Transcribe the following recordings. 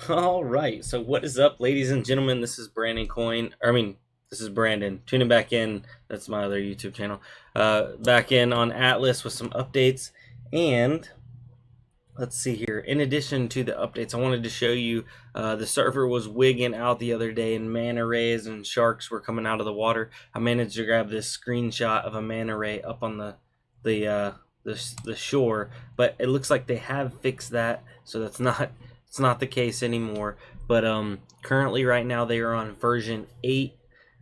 All right. So what is up, ladies and gentlemen? This is Brandon Coin. This is Brandon. Tuning back in. That's my other YouTube channel. Back in on Atlas with some updates. And let's see here. In addition to the updates, I wanted to show you the server was wigging out the other day, and manta rays and sharks were coming out of the water. I managed to grab this screenshot of a manta ray up on the uh, the shore, but it looks like they have fixed that, so that's not it's not the case anymore. But currently, right now, they are on version 8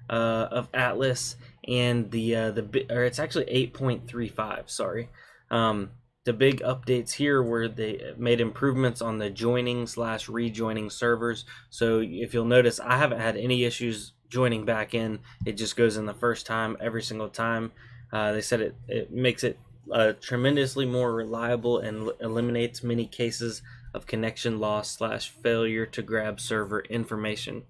of Atlas, and it's actually 8.35. Sorry. The big updates here were they made improvements on the joining slash rejoining servers. So if you'll notice, I haven't had any issues joining back in. It just goes in the first time every single time. They said it makes it tremendously more reliable and eliminates many cases of connection loss slash failure to grab server information.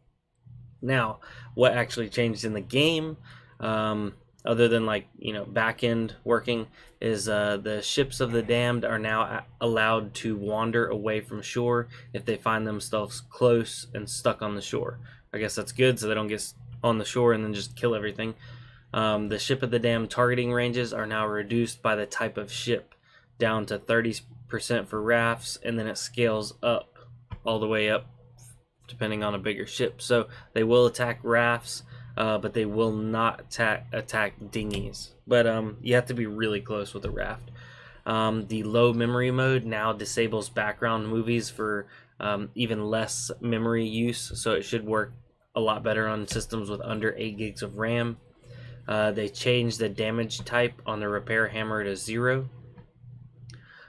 Now, what actually changed in the game, other than back end working, is the ships of the damned are now allowed to wander away from shore if they find themselves close and stuck on the shore. I guess that's good, so they don't get on the shore and then just kill everything. The ship of the damned targeting ranges are now reduced by the type of ship, down to 30% for rafts, and then it scales up all the way up depending on a bigger ship. So they will attack rafts, but they will not attack dinghies. But you have to be really close with a raft. The low memory mode now disables background movies for even less memory use, so it should work a lot better on systems with under 8 gigs of RAM. They changed the damage type on the repair hammer to 0.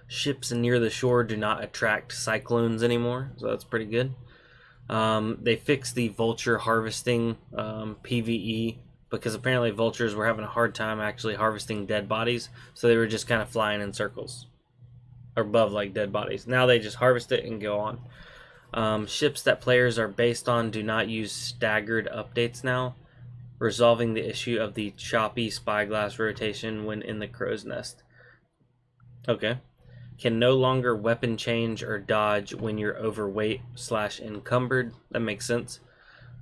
Ships near the shore do not attract cyclones anymore, so that's pretty good. They fixed the vulture harvesting PvE, because apparently vultures were having a hard time actually harvesting dead bodies, so they were just kind of flying in circles above like dead bodies. Now they just harvest it and go on. Ships that players are based on do not use staggered updates now, resolving the issue of the choppy spyglass rotation when in the crow's nest. Okay. Can no longer weapon change or dodge when you're overweight slash encumbered. That makes sense.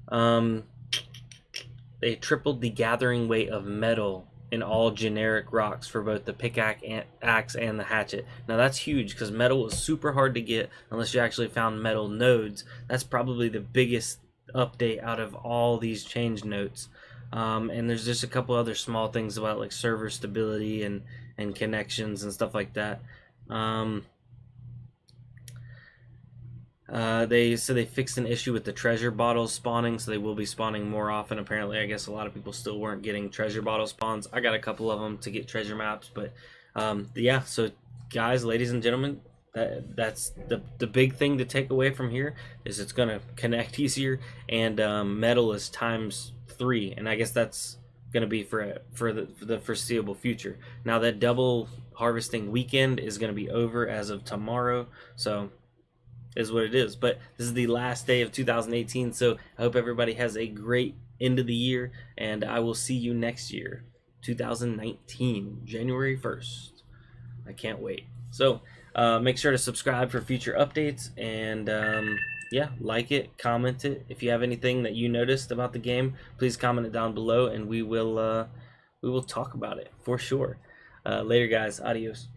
They tripled the gathering weight of metal in all generic rocks for both the pickaxe and the hatchet. Now that's huge, because metal is super hard to get unless you actually found metal nodes. That's probably the biggest update out of all these change notes. And there's just a couple other small things about like server stability and connections and stuff like that. They fixed an issue with the treasure bottles spawning, so they will be spawning more often. Apparently, I guess a lot of people still weren't getting treasure bottle spawns. I got a couple of them to get treasure maps, but yeah. So, guys, ladies and gentlemen, that's the big thing to take away from here is it's gonna connect easier, and metal is ×3, and I guess that's gonna be for the foreseeable future. Now that double harvesting weekend is gonna be over as of tomorrow, so is what it is. But this is the last day of 2018, so I hope everybody has a great end of the year, and I will see you next year, 2019, January 1st. I can't wait. So make sure to subscribe for future updates, and yeah, like it, comment it. If you have anything that you noticed about the game, please comment it down below, and we will talk about it for sure. Later, guys. Adios.